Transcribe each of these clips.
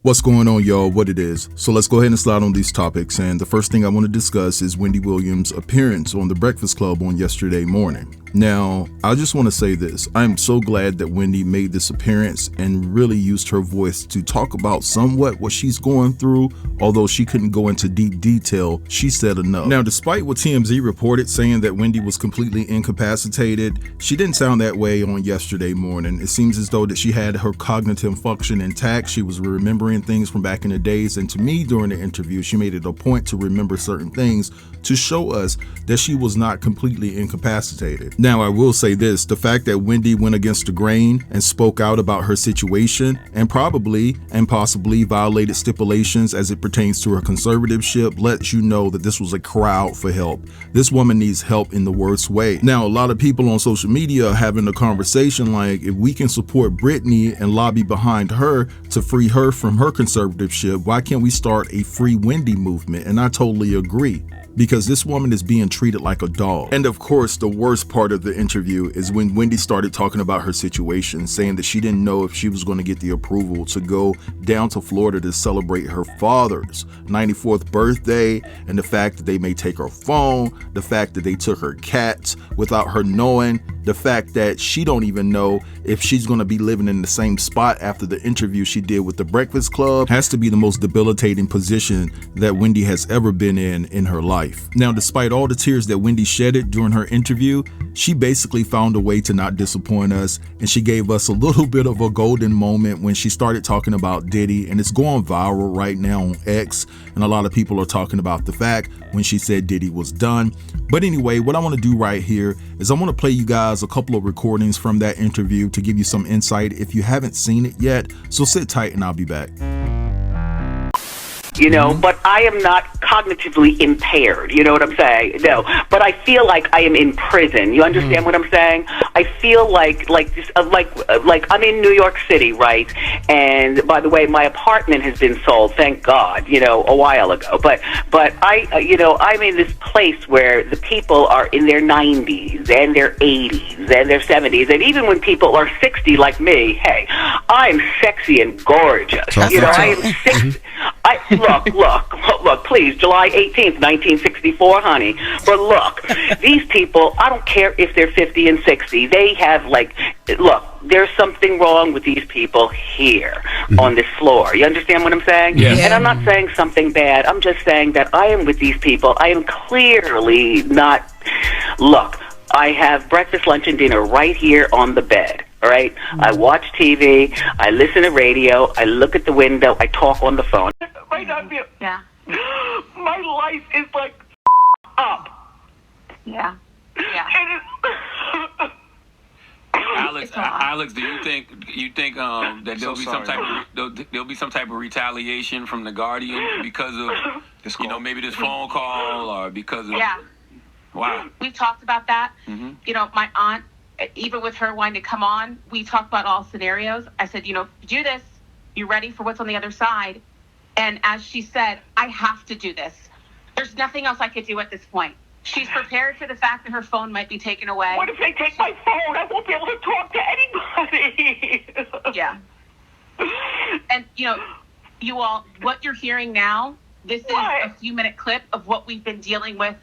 What's going on, y'all? What it is. So let's go ahead and slide on these topics. And the first thing I want to discuss is Wendy Williams' appearance on The Breakfast Club on yesterday morning. Now, I just want to say this. I'm so glad that Wendy made this appearance and really used her voice to talk about somewhat what she's going through. Although she couldn't go into deep detail, she said enough. Now, despite what TMZ reported saying that Wendy was completely incapacitated, she didn't sound that way on yesterday morning. It seems as though that she had her cognitive function intact. She was remembering things from back in the days. And to me, during the interview, she made it a point to remember certain things to show us that she was not completely incapacitated. Now, I will say this, the fact that Wendy went against the grain and spoke out about her situation and probably and possibly violated stipulations as it pertains to her conservatorship lets you know that this was a cry out for help. This woman needs help in the worst way. Now, a lot of people on social media are having a conversation like, if we can support Britney and lobby behind her to free her from her conservatorship, why can't we start a Free Wendy movement? And I totally agree, because this woman is being treated like a dog. And of course, the worst part of the interview is when Wendy started talking about her situation, saying that she didn't know if she was going to get the approval to go down to Florida to celebrate her father's 94th birthday, and the fact that they may take her phone, the fact that they took her cats without her knowing, the fact that she don't even know if she's going to be living in the same spot after the interview she did with The Breakfast Club has to be the most debilitating position that Wendy has ever been in her life. Now, despite all the tears that Wendy shedded during her interview, she basically found a way to not disappoint us, and she gave us a little bit of a golden moment when she started talking about Diddy, and it's going viral right now on X, and a lot of people are talking about the fact when she said Diddy was done. But anyway, what I want to do right here is I want to play you guys a couple of recordings from that interview to give you some insight if you haven't seen it yet. So sit tight and I'll be back. You know, but I am not cognitively impaired. You know what I'm saying? No, but I feel like I am in prison. You understand what I'm saying? I feel like I'm in New York City, right? And by the way, my apartment has been sold, thank God, you know, a while ago. But I, you know, I'm in this place where the people are in their 90s and their 80s and their 70s, and even when people are 60 like me, hey, I'm sexy and gorgeous. You know, I am 60. Look, please, July 18th, 1964, honey. But look, these people, I don't care if they're 50 and 60. They have, like, look, there's something wrong with these people here on this floor. You understand what I'm saying? Yes. And I'm not saying something bad. I'm just saying that I am with these people. I am clearly not, look, I have breakfast, lunch, and dinner right here on the bed. All right? I watch TV, I listen to radio, I look at the window, I talk on the phone. Right on you. Yeah. My life is like up. Yeah. Yeah. It is. Alex, do you think that there'll be some type of retaliation from the Guardian because of this, you know, maybe this phone call or because of Wow. We talked about that. Mm-hmm. You know, my aunt, even with her wanting to come on, we talked about all scenarios. I said, you know, do this. You ready for what's on the other side? And as she said, I have to do this. There's nothing else I could do at this point. She's prepared for the fact that her phone might be taken away. What if they take my phone? I won't be able to talk to anybody. Yeah. And, you know, you all, what you're hearing now, this is a few-minute clip of what we've been dealing with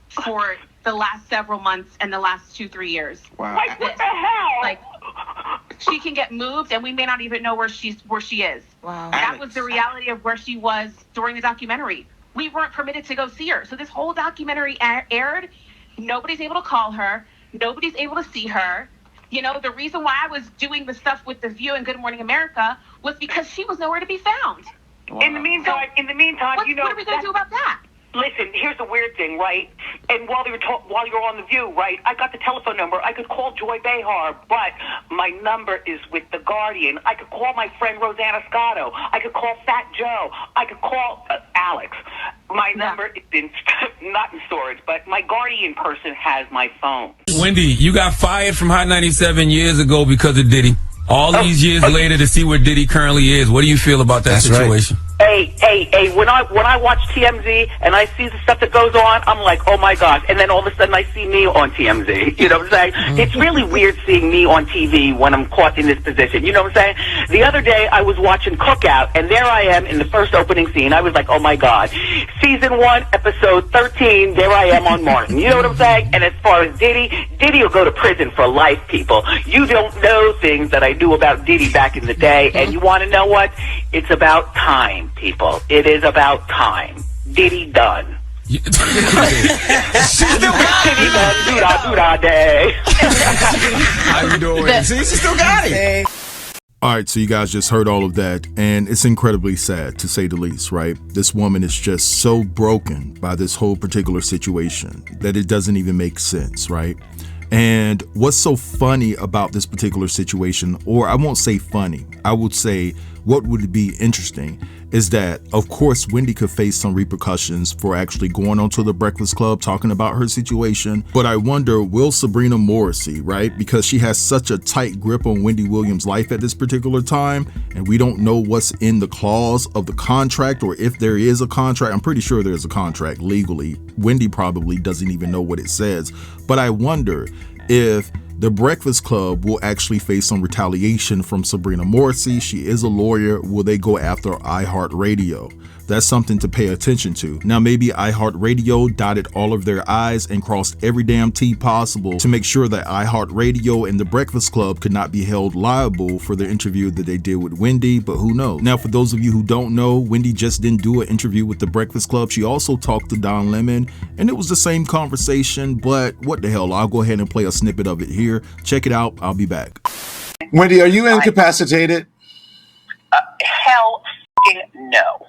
for the last several months and the last 2-3 years. Wow. Like, what the hell? Like, she can get moved and we may not even know where she is. Wow. That was the reality of where she was during the documentary. We weren't permitted to go see her. So this whole documentary aired. Nobody's able to call her. Nobody's able to see her. You know, the reason why I was doing the stuff with The View and Good Morning America was because she was nowhere to be found. Wow. In the meantime, you know, what are we going to do about that? Listen, here's the weird thing, right? And while you're on The View, right, I got the telephone number. I could call Joy Behar, but my number is with The Guardian. I could call my friend Rosanna Scotto. I could call Fat Joe. I could call Alex. My number is not in storage, but my Guardian person has my phone. Wendy, you got fired from Hot 97 years ago because of Diddy. All these years later to see where Diddy currently is. What do you feel about that situation? Right. When I watch TMZ and I see the stuff that goes on, I'm like, oh my gosh. And then all of a sudden I see me on TMZ. You know what I'm saying? It's really weird seeing me on TV when I'm caught in this position. You know what I'm saying? The other day I was watching Cookout, and there I am in the first opening scene. I was like, oh my God. Season 1, episode 13, there I am on Martin. You know what I'm saying? And as far as Diddy will go to prison for life, people. You don't know things that I knew about Diddy back in the day, and you want to know what? It's about time, people. It is about time. Diddy Done. She still got Diddy Done, do-da day. How you doing? See, she still got it. All right, so you guys just heard all of that, and it's incredibly sad, to say the least, right? This woman is just so broken by this whole particular situation that it doesn't even make sense, right? And what's so funny about this particular situation, or I won't say funny, I would say what would be interesting, is that, of course, Wendy could face some repercussions for actually going onto the Breakfast Club talking about her situation. But I wonder, will Sabrina Morrissey, right? Because she has such a tight grip on Wendy Williams' life at this particular time, and we don't know what's in the clause of the contract, or if there is a contract. I'm pretty sure there's a contract legally. Wendy probably doesn't even know what it says. But I wonder if the Breakfast Club will actually face some retaliation from Sabrina Morrissey. She is a lawyer. Will they go after iHeartRadio? That's something to pay attention to. Now, maybe iHeartRadio dotted all of their I's and crossed every damn T possible to make sure that iHeartRadio and the Breakfast Club could not be held liable for the interview that they did with Wendy, but who knows? Now, for those of you who don't know, Wendy just didn't do an interview with the Breakfast Club. She also talked to Don Lemon, and it was the same conversation, but what the hell? I'll go ahead and play a snippet of it here. Check it out. I'll be back. Wendy, are you incapacitated? Hell no.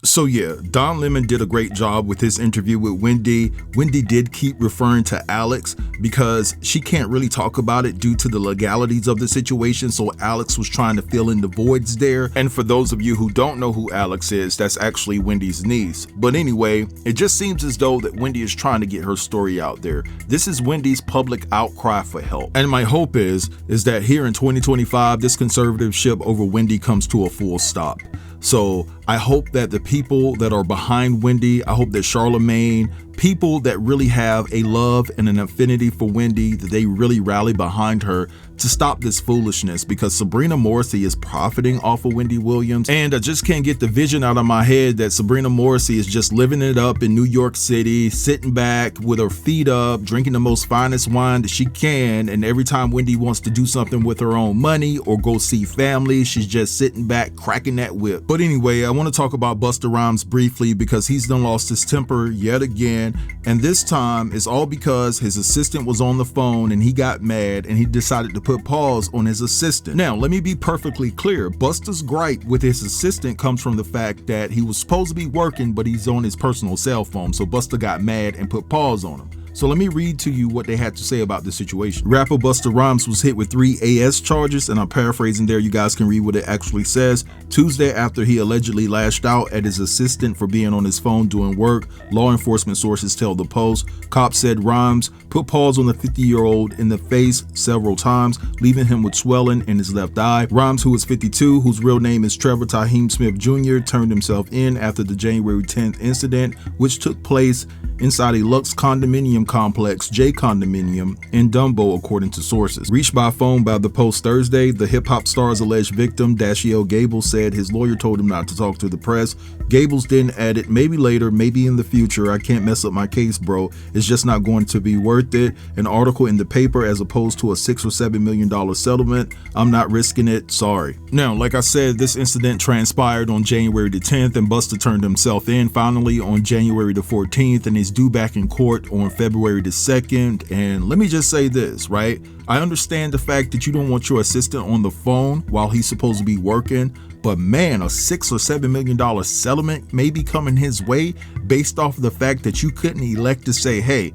So yeah, Don Lemon did a great job with his interview with Wendy. Wendy did keep referring to Alex because she can't really talk about it due to the legalities of the situation. So Alex was trying to fill in the voids there. And for those of you who don't know who Alex is, that's actually Wendy's niece. But anyway, it just seems as though that Wendy is trying to get her story out there. This is Wendy's public outcry for help. And my hope is that here in 2025, this conservatorship over Wendy comes to a full stop. So I hope that the people that are behind Wendy, I hope that Charlemagne, people that really have a love and an affinity for Wendy, that they really rally behind her to stop this foolishness, because Sabrina Morrissey is profiting off of Wendy Williams. And I just can't get the vision out of my head that Sabrina Morrissey is just living it up in New York City, sitting back with her feet up, drinking the most finest wine that she can. And every time Wendy wants to do something with her own money or go see family, she's just sitting back, cracking that whip. But anyway, I want to talk about Busta Rhymes briefly because he's done lost his temper yet again. And this time it's all because his assistant was on the phone and he got mad and he decided to put pause on his assistant. Now, let me be perfectly clear. Busta's gripe with his assistant comes from the fact that he was supposed to be working, but he's on his personal cell phone. So Busta got mad and put pause on him. So let me read to you what they had to say about the situation. Rapper Busta Rhymes was hit with 3 AS charges, and I'm paraphrasing there. You guys can read what it actually says. Tuesday, after he allegedly lashed out at his assistant for being on his phone doing work, law enforcement sources tell the Post. Cops said Rhymes put pause on the 50-year-old in the face several times, leaving him with swelling in his left eye. Rhymes, who is 52, whose real name is Trevor Taheem Smith Jr., turned himself in after the January 10th incident, which took place inside a Lux condominium complex, J Condominium, in Dumbo, according to sources. Reached by phone by the Post Thursday, the hip-hop star's alleged victim, Dashiell Gables, said his lawyer told him not to talk to the press. Gables then added, maybe later, maybe in the future, I can't mess up my case, bro. It's just not going to be worth it. An article in the paper as opposed to a $6 or $7 million settlement. I'm not risking it. Sorry. Now, like I said, this incident transpired on January the 10th, and Busta turned himself in finally on January the 14th, and he's due back in court on February the 2nd. And let me just say this, right? I understand the fact that you don't want your assistant on the phone while he's supposed to be working, but man, a $6 or $7 million settlement may be coming his way based off of the fact that you couldn't elect to say, hey,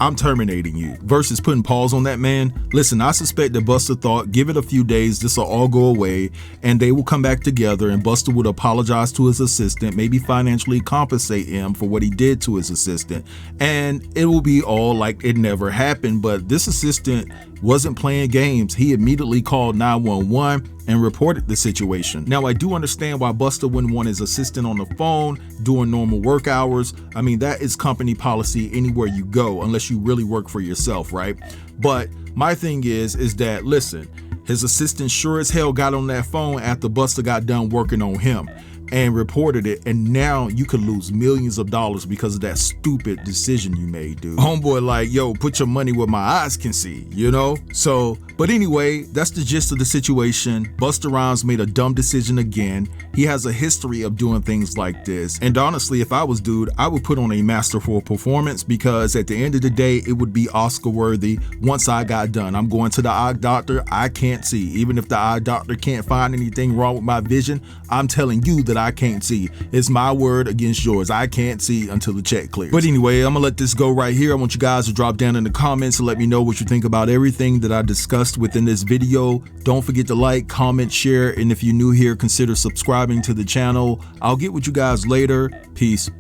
I'm terminating you, versus putting pause on that man. Listen, I suspect that Busta thought, give it a few days, this will all go away, and they will come back together, and Busta would apologize to his assistant, maybe financially compensate him for what he did to his assistant, and it will be all like it never happened. But this assistant wasn't playing games. He immediately called 911. and reported the situation. Now, I do understand why Busta wouldn't want his assistant on the phone during normal work hours. I mean, that is company policy anywhere you go, unless you really work for yourself, right? But my thing is that, listen, his assistant sure as hell got on that phone after Busta got done working on him and reported it, and now you could lose millions of dollars because of that stupid decision you made, dude. Homeboy like, yo, put your money where my eyes can see, you know? So, but anyway, that's the gist of the situation. Busta Rhymes made a dumb decision again. He has a history of doing things like this. And honestly, if I was dude, I would put on a masterful performance, because at the end of the day, it would be Oscar worthy once I got done. I'm going to the eye doctor, I can't see. Even if the eye doctor can't find anything wrong with my vision, I'm telling you that I can't see. It's my word against yours. I can't see until the check clears. But anyway, I'm gonna let this go right here. I want you guys to drop down in the comments and let me know what you think about everything that I discussed within this video. Don't forget to like, comment, share, and if you're new here, consider subscribing to the channel. I'll get with you guys later. Peace.